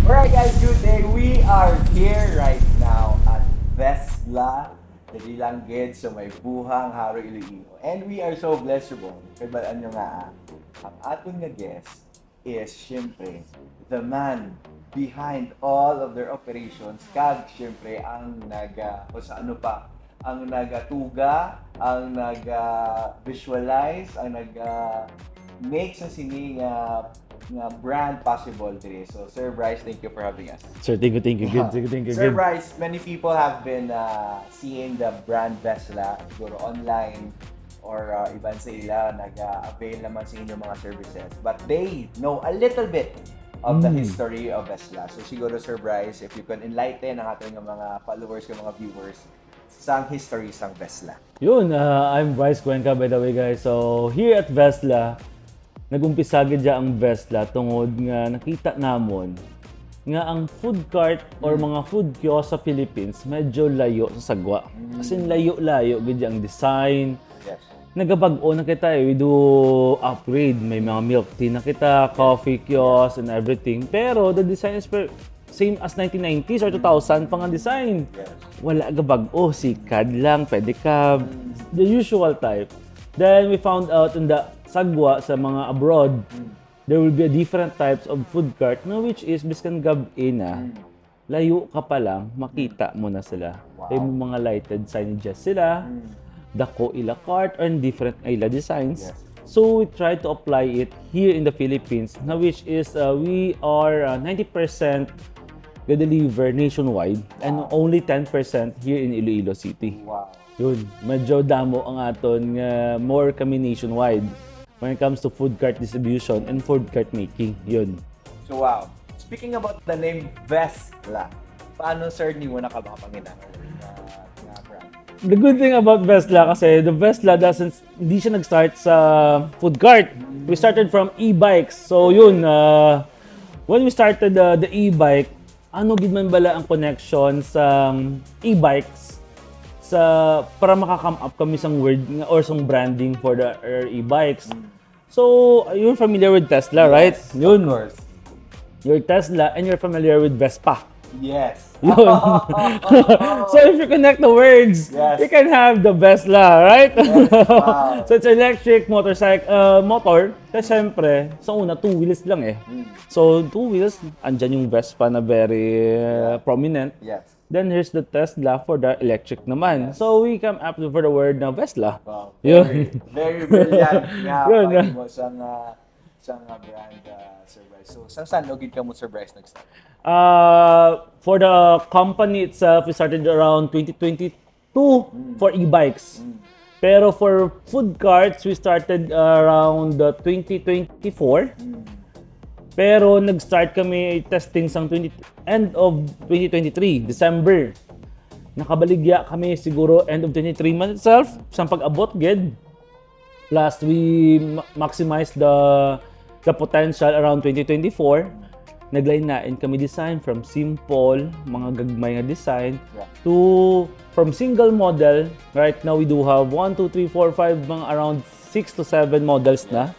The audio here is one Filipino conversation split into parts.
Alright guys, good day. We are here right now at Vesla, dali lang gid sa may buhang Haro Iloilo. And we are so blessed po. Kaya balaan nyo nga, ang aton nga guest is syempre the man behind all of their operations. Kag syempre ang o sa ano pa, ang nagatuga, ang nag-visualize, ang make sa sini nga brand possible today. So, Sir Bryce, thank you for having us. Sir, thank you. Good. Thank you. Sir Good. Bryce, many people have been seeing the brand Vesla siguro online or iban sa ila nag-avail naman sa inyong mga services. But they know a little bit of the history of Vesla. So siguro, Sir Bryce, if you can enlighten ang ating mga followers, ang mga viewers, sa history sang Vesla. Yun, I'm Bryce Cuenca by the way guys. So, here at Vesla, nag-umpisa gid ang Vesla tungod nga nakita namon nga ang food cart or mga food kiosk sa Philippines medyo layo sa sagwa. As in layo-layo gid ang design. Yes. Nagabag-o na kita we do upgrade. May mga milk tea na kita, coffee kiosk and everything. Pero the design is same as 1990s or 2000 pang ang design. Yes. Wala gabag-o, sikad lang, pedicab, the usual type. Then we found out in the sagwa sa mga abroad, there will be a different types of food cart na which is biskan gab-e na, layo ka pa lang, makita mo na sila. Wow. May mga lighted signages sila, dako ila cart or different ila designs. Yes. So we try to apply it here in the Philippines, na which is we are 90% deliver nationwide and only 10% here in Iloilo City. Wow. Yun, medyo damo ang aton nga more kami nationwide when it comes to food cart distribution and food cart making. Yun. So wow. Speaking about the name Vesla, paano sir ni mo nakabapanginan na brand? The good thing about Vesla kasi the Vesla hindi siya nag-start sa food cart. We started from e-bikes. So yun, when we started the e-bike, ano gid man bala ang connection sa e-bikes sa para maka-come up kami sang word nga or sang branding for the e-bikes. So, you're familiar with Tesla, right? Yes, Yun. of course. You're Tesla and you're familiar with Vespa. Yes. Yun. So if you connect the words, Yes. you can have the Vesla, right? Yes, wow. So it's electric motor. Kasi syempre, sa una, 2 wheels lang eh. So 2 wheels, andyan yung Vespa na very prominent. Yes. Then here's the Tesla for the electric naman. So we come up for the word na Vesla. Wow. Yun. Very brilliant nga Yun, pag mo sang brand Sir Bryce. So saan login ka mo Sir Bryce nag-start? For the company itself, we started around 2022 for e-bikes. Pero for food carts, we started around 2024. Pero nag-start kami testing sang end of 2023, December. Nakabaligya kami siguro end of 2023 month itself, sa pag-abot gid. Plus we maximize the potential around 2024. Naglain-lain kami design from simple, mga gagmay nga design, to from single model. Right now we do have 1, 2, 3, 4, 5, mga around 6 to 7 models na.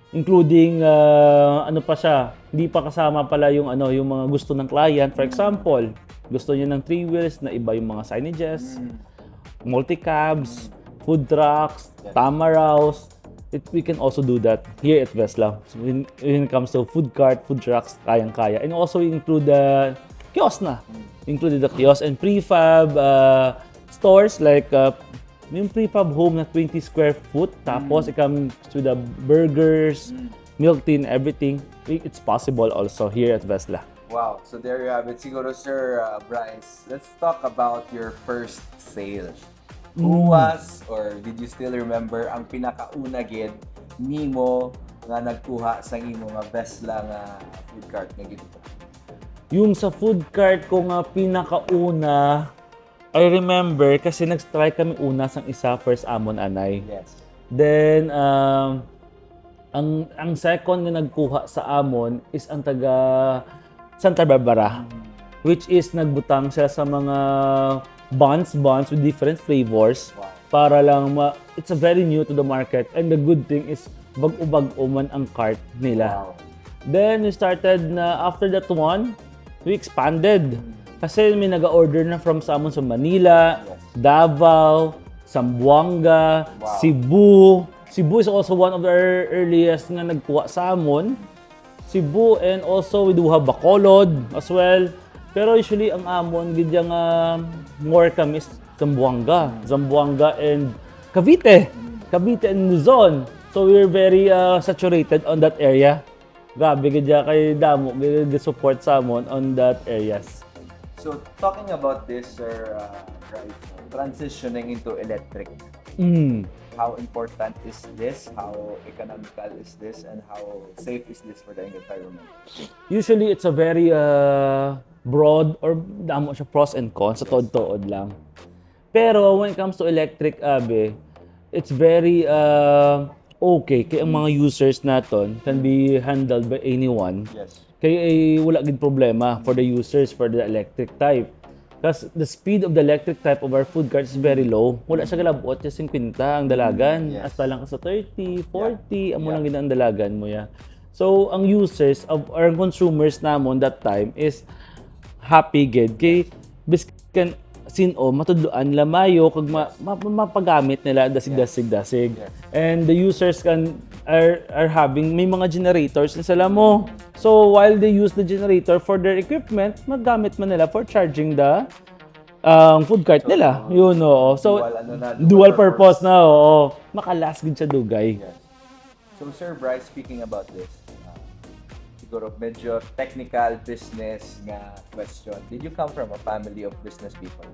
Including ano pa siya, hindi pa kasama pala yung yung mga gusto ng client. For example, gusto niya ng 3 wheels na iba yung mga signages, multi-cabs, food trucks, Tamaraws. We can also do that here at Vesla. So when it comes to food cart, food trucks, kayang-kaya. And also we include the kiosk na. Included the kiosk and prefab stores like yung prefab home na 20 square foot. Tapos it comes to the burgers, milk tea, and everything. It's possible also here at Vesla. Wow. So there you have it. Siguro Sir Bryce, let's talk about your first sale. Who was or did you still remember ang pinakauna gid nimo nga nagkuha sa imo nga Vesla nga food cart nga gid? Yung sa food cart ko nga pinakauna, I remember kasi nag-try kami una sang isa first amon anay. Yes. Then ang second na nagkuha sa amon is ang taga Santa Barbara, which is nagbutang siya sa mga buns with different flavors. Wow. Para lang it's a very new to the market, and the good thing is bag-o man ang cart nila. Wow. Then we started na after that one, we expanded. Kasi may nag-order na from sa amon sa Manila, Davao, Zamboanga, Wow. Cebu. Cebu is also one of our earliest nga nagkuha sa amon. Cebu, and also we do have Bacolod as well. Pero usually ang amon gidya nga more kami is Zamboanga and Cavite. Cavite and Luzon. So we're very saturated on that area. Grabe gidya kay damo gid support sa amon on that areas. So, talking about this, sir, right, transitioning into electric, how important is this? How economical is this? And how safe is this for the environment? Usually it's a very broad or damo siya pros and cons sa tuod-tuod lang. Pero when it comes to electric, abe, it's very okay kay ang mga users naton can be handled by anyone. Yes. Kaya wala gid problema for the users for the electric type. Because the speed of the electric type of our food cart is very low. Wala siya kalabot sa 50 ang dalagan. Yes. Hasta lang ka sa 30, 40, amo lang Yeah. gid ang dalagan mo ya. So ang users of our consumers namon that time is happy gid kay biskan sino matudloan lamayo kag mapagamit nila dasig. Yes. And the users are having may mga generators na sila mo. So while they use the generator for their equipment, maggamit man nila for charging the food cart nila. Yun, oo. So dual purpose na, oo. Makalas gid sa dugay. Yes. So, Sir Bryce, speaking about this, siguro medyo technical business nga question. Did you come from a family of business people?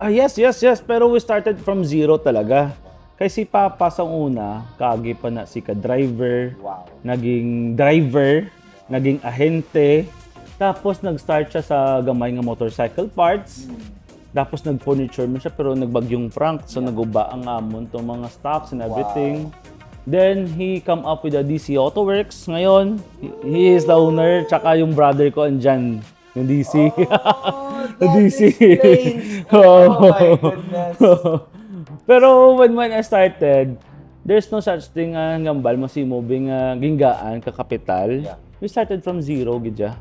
Yes. Pero we started from zero talaga. Kasi si Papa sa una, kagi pa na si ka-driver, Wow. naging driver, naging ahente, tapos nag-start siya sa gamay nga motorcycle parts, tapos nag-furniture man siya pero nagbagyong Frank, so naguba ang amon to mga stocks and everything. Then he come up with a DC Auto Works. Ngayon, he is the owner, tsaka yung brother ko andyan, yung DC. Oh, The that DC. explains. Oh my goodness. Pero when I started, there's no such thing nga ngambal masimo bing ginggaan ka kapital. Yeah. We started from zero gidya.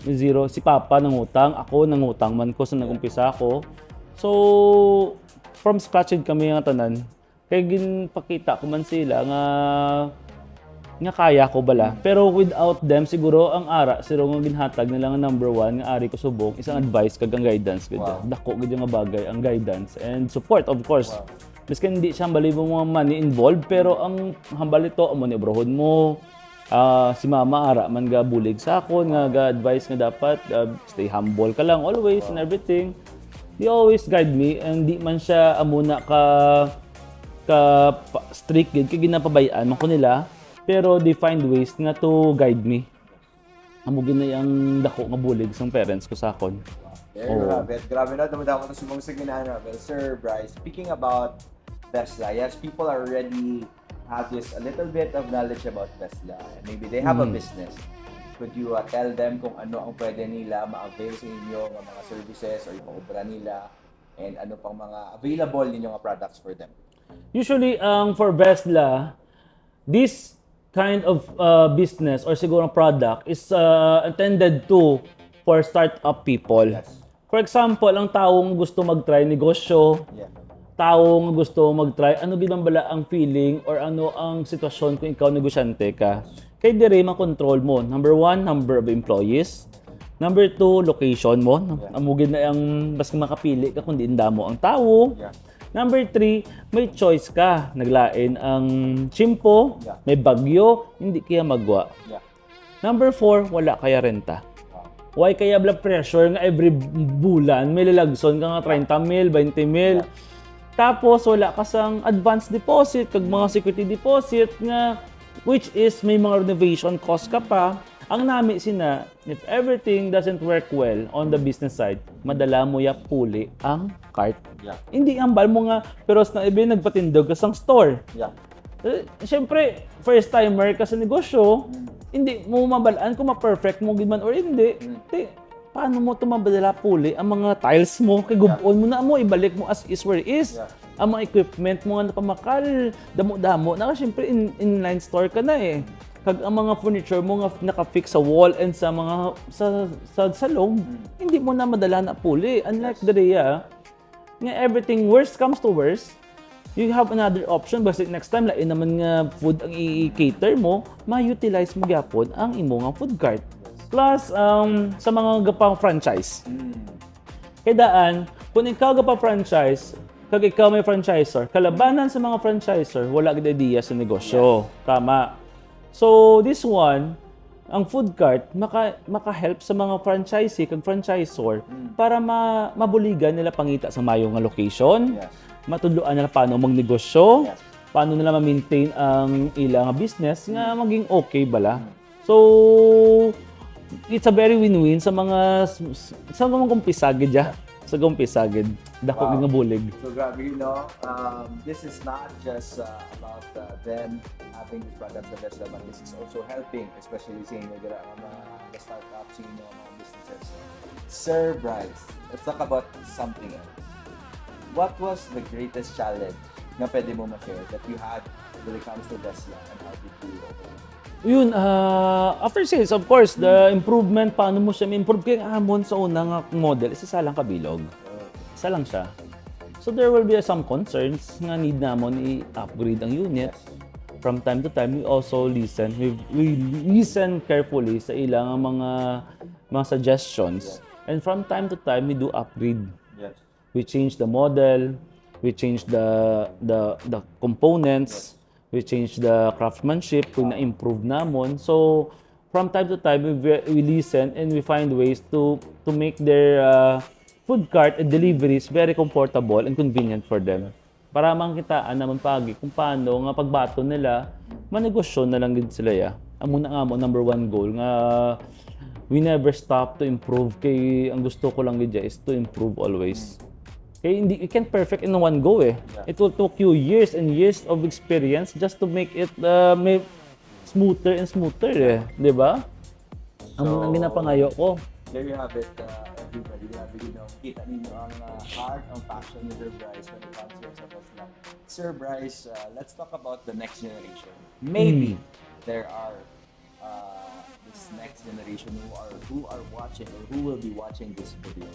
Zero. Si Papa nangutang, ako nangutang man ko sa nagumpisa ako. So from scratch kami nga tanan. Kay ginpakita ko man sila nga kaya ko bala. Pero without them siguro ang ara siro nga ginhatag nila nga number one nga ari ko subok isang advice kag ang guidance gidya. Wow. Dako gid nga bagay ang guidance and support of course. Wow. Miskin hindi siya hambali mga money involved pero ang hambal ito amo ni brohon mo. Si mama ara man ga bulig sa akon nga ga-advise nga dapat stay humble ka lang always and everything. He always guide me and di man siya amuna ka strict gid kay ginapabayaan man ko nila pero they find ways nga to guide me. Amo gid na yang dako nga bulig sang parents ko sa akon. There you have it. Grabe na, damo-damo na sumong sa ginaan. Well, Sir Bryce, speaking about Tesla, yes, people already have this a little bit of knowledge about Tesla. And maybe they have a business. Could you tell them kung ano ang pwede nila ma-avail sa inyo ng mga services or ipaubra nila and ano pang mga available ninyo nga products for them? Usually, for Vesla, this kind of business or siguro product is intended for startup people. Yes. For example, ang taong gusto mag-try negosyo, Yeah. taong gusto mag-try, ano gid man bala ang feeling or ano ang sitwasyon kung ikaw negosyante ka. Kay dire ma-control mo. Number 1, number of employees. Number 2, location mo. Yeah. Amo gid na ang basta makapili ka kung di mo ang tawo. Yeah. Number 3, may choice ka. Naglain ang chimpo, Yeah. may bagyo, hindi kaya magwa. Yeah. Number 4, wala kaya renta. Wow. Why kaya blood pressure nga every bulan may lalagson ka nga 30 mil, 20 mil. Tapos wala ka sang advance deposit kag mga security deposit nga which is may mga renovation cost ka pa. Ang nami sina, if everything doesn't work well on the business side, madala mo ya puli ang cart. Yeah. Hindi ambal mo nga pero na ibi nagpatindog ka sang store. Yeah. Siyempre, first timer ka sa negosyo, hindi mo mabalaan kung ma-perfect mo gid man or hindi. Paano mo ito mabadala puli ang mga tiles mo? Kay gubon mo na mo, ibalik mo as is where it is. Yeah. Ang mga equipment mo nga napamakal, damo-damo. Siyempre, inline store ka na eh. kag ang mga furniture mo nga naka-fix sa wall and sa mga sa loob, hindi mo na madala na puli. Unlike the Rhea, nga everything worst comes to worst, you have another option. Basta next time, lain naman nga food ang i-cater mo, ma-utilize mo gyapon ang imo nga food cart. Plus, sa mga gapang franchise. Kaya kung ikaw gapang franchise, kag ikaw may franchisor, kalabanan sa mga franchisor, wala gid idea sa negosyo. Tama. So, this one, ang food cart, maka-help sa mga franchisee kag franchisor para mabuligan nila pangita sa mayo nga location, matudloan nila paano magnegosyo, paano nila ma-maintain ang ilang business nga maging okay bala. So, it's a very win-win sa mga kumpisagid ya. Sa kumpisagid. Dako nga bulig. So grabe, this is not just about them having these products the best but this is also helping, especially sa inyo, the startups, sa inyo, mga businesses. Sir Bryce, let's talk about something else. What was the greatest challenge na pwede mo ma-share that you had when it comes to Vesla and how did you overcome? Yun, after sales, of course, the improvement, paano mo siya ma-improve? Kaya amon sa unang model, isa lang kabilog. Isa lang siya. So there will be some concerns nga need namon i-upgrade ang unit. From time to time, we also listen. We listen carefully sa ilang mga suggestions. And from time to time, we do upgrade. Yes. We change the model, we change the components, we change the craftsmanship kung na-improve namon. So, from time to time, we listen and we find ways to make their food cart and deliveries very comfortable and convenient for them. Para mangkitaan naman pagi kung paano nga pagbato nila, manegosyo na lang din sila ya. Amo na nga mo, number one goal nga we never stop to improve. Kay ang gusto ko lang gid is to improve always. Kaya you can't perfect in one go eh. It will take you years and years of experience just to make it smoother and smoother eh. Di ba? Ang ginapangayo ko. There you have it, everybody. Kita ninyo ang heart, ang passion ni Sir Bryce when it comes here sa Vesla. Sir Bryce, let's talk about the next generation. Maybe there are this next generation who are watching or who will be watching this video.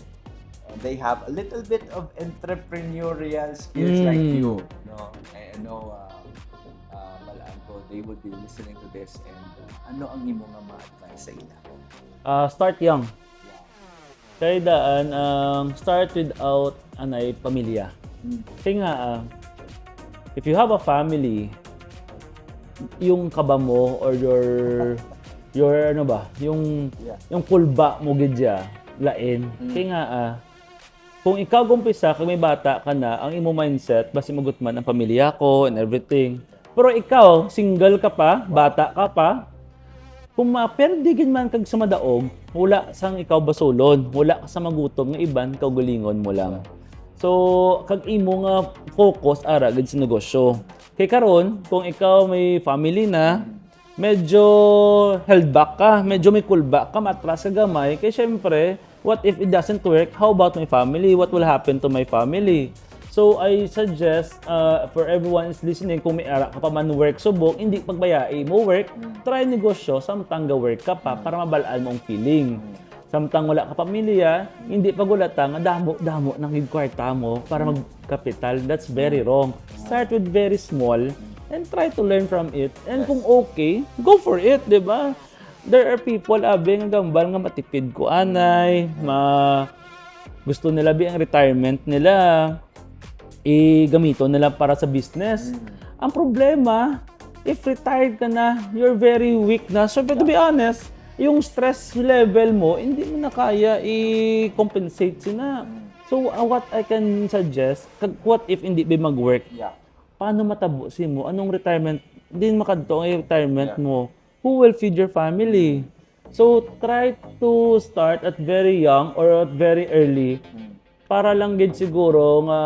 And they have a little bit of entrepreneurial skills like you. No, I know, malaan ko, they would be listening to this and ano ang imo nga ma-advise sa ila? Start young. Kaya start without anay pamilya. Kaya nga, if you have a family, yung kaba mo or your ano ba, yung kulba mo gidya, lain. Kaya nga, kung ikaw gumpisa, kung may bata ka na, ang imo mindset, basi magutman ang pamilya ko and everything. Pero ikaw, single ka pa, bata ka pa, kung maperdigin man kag sa madaog, wala sang ikaw basulon, wala ka sa magutom nga iban, kaugalingon mo lang. So, kag imo nga focus ara gid sa negosyo. Kay karon, kung ikaw may family na, medyo held back ka, medyo may kulba ka, matras ka gamay, kay syempre, what if it doesn't work? How about my family? What will happen to my family? So, I suggest for everyone is listening, kung may ara ka pa man work subok, hindi pagbayai mo work, try negosyo, samtang ga-work ka pa para mabalaan mo ang feeling. Samtang wala ka pamilya, hindi pagulata nga damo ng higkwarta mo para magkapital. That's very wrong. Start with very small and try to learn from it. And kung okay, go for it, di ba? There are people, nga gambal nga matipid ko anay, gusto nila ang retirement nila, gamito nila para sa business. Ang problema, if retired ka na, you're very weak na. So, to be honest, yung stress level mo, hindi mo na kaya i-compensate sina. So, what I can suggest, what if hindi ba mag-work? Paano matabusin mo? Anong retirement? Hindi makadto ang retirement mo. Who will feed your family? So, try to start at very young or at very early para lang gid siguro nga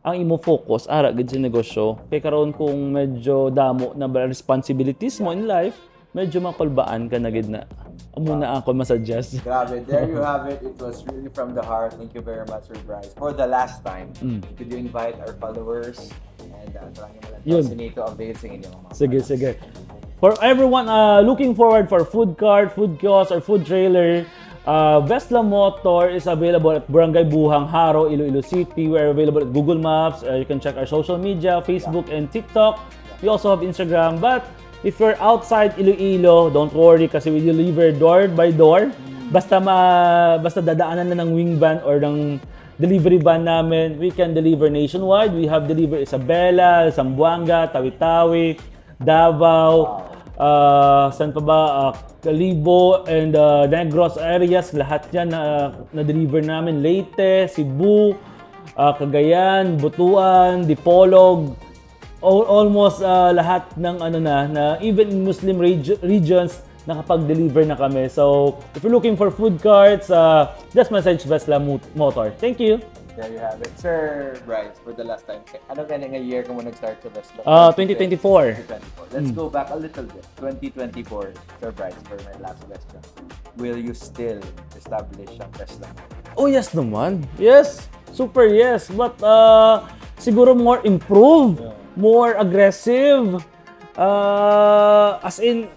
ang imo focus ara gid sa negosyo. Kay karon kung medyo damo na responsibilities mo in life, medyo makulbaan ka na gid na. Amo na ako masuggest. Grabe, there you have it. It was really from the heart. Thank you very much, Sir Bryce. For the last time, could you invite our followers and tarangin mo lang si Nito update sa inyo mga Sige. For everyone looking forward for food cart, food kiosk, or food trailer, Vesla Motor is available at Barangay Buhang, Haro, Iloilo City. We're available at Google Maps. You can check our social media, Facebook and TikTok. We also have Instagram. But if you're outside Iloilo, don't worry kasi we deliver door by door. Basta dadaanan na ng wing van or ng delivery van namin, we can deliver nationwide. We have delivered Isabela, Zamboanga, Tawi-Tawi, Davao, saan pa ba? Calibo and Negros areas. Lahat yan na-deliver namin. Leyte, Cebu, Cagayan, Butuan, Dipolog. Almost lahat ng na even in Muslim regions nakapag-deliver na kami. So, if you're looking for food carts, just message Vesla Motor. Thank you. There you have it. Sir Bryce, for the last time, ano ka nga year ka mo nag-start sa Vesla? 2024. 2024. Let's go back a little bit. 2024, Sir Bryce, for my last question. Will you still establish ang Vesla? Oh, yes naman. Yes. Super yes. But siguro more improved, more aggressive. As in,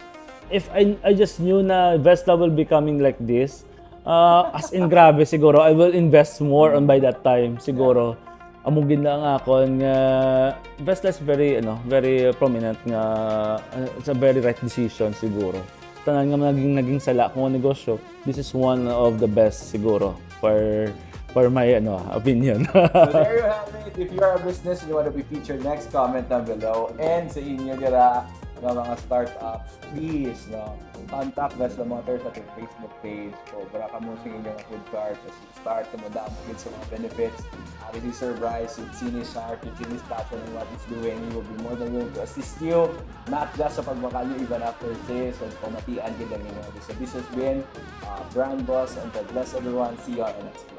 if I just knew na Vesla will be coming like this, as in grabe siguro, I will invest more on by that time siguro. Amugin lang ako nga Vesla is very prominent nga it's a very right decision siguro. Tanan nga naging sala ko negosyo. This is one of the best siguro for my opinion. So there you have it. If you are a business and you want to be featured next, comment down below. And sa inyo dira ng mga startups, please contact Vesla Motors at your Facebook page. So para ka mo sa inyong food cart as you start to madam with sa mga benefits. This is Sir Bryce, you've seen his heart, you've seen his passion and what he's doing. He will be more than willing to assist you, not just sa pagbakal nyo, even after this, and pamatian din lang ninyo. So this has been Brand Boss, and God bless everyone. See you on the next video.